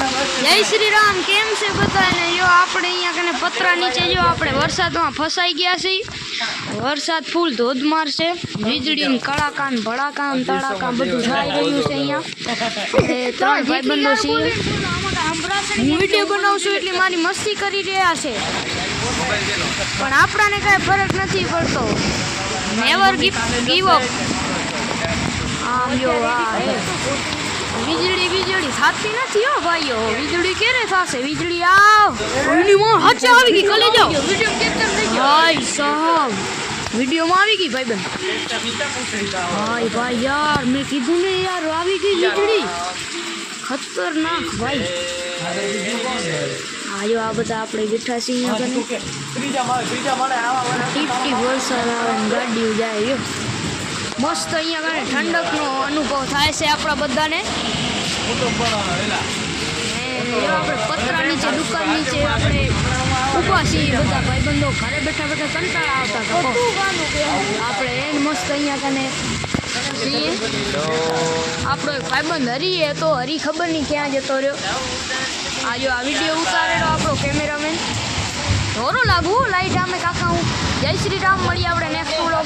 જય શ્રી રામ. કેમ છે બધાને? જો આપણે અહીંયા કને પતરા નીચે જો આપણે વરસાદમાં ફસાઈ ગયા છીએ. વરસાદ ફૂલ ધોધમાર છે. વીજળી કડાકા ને ભડાકા ને તડાકા બધું થઈ રહ્યું છે અહીંયા. એ ત્રણ ભાઈબંધો છીએ. હું વિડીયો બનાવું છું એટલે મારી મસ્તી કરી રહ્યા છે, પણ આપણાને કાંઈ ફરક નથી પડતો. Never give up. આમ જો વીજળી થાતી નથી હો ભાઈઓ. વીજળી ક્યારે થશે? વીજળી આવ હચ્ચે આવી ગઈ. કલે જાઓ ભાઈ સાહેબ, વિડીયોમાં આવી ગઈ ભાઈબંધ. ભાઈ યાર મેં કીધું ને યાર, આવી ગઈ વીજળી. ખતરનાક ભાઈ. આયો આ બધા આપણે બેઠા છીએ અહીંયા ટીપટી વરસાદ આવે ને ગાડીઓ જાય. મસ્ત અહીંયા કને ઠંડકનો અનુભવ થાય છે આપણા બધાને. આપણે પતરા નીચે દુકાન નીચે આપણે ઊભા છીએ બધા ભાઈબંધો. ઘરે બેઠા બેઠા કંટાળા આવતા હતા. આપણે એને મસ્ત અહીંયા કને છીએ. આપણો એક ભાઈબંધ હરી એ તો હરી ખબર નહીં ક્યાં જતો રહ્યો. આ જો આ વિડીયો ઉતારેલો આપણો કેમેરામેન. ધોરો લાગુ લાઈટ આમે કાકા. હું જય શ્રી રામ. મળીએ આપણે નેક્સ્ટ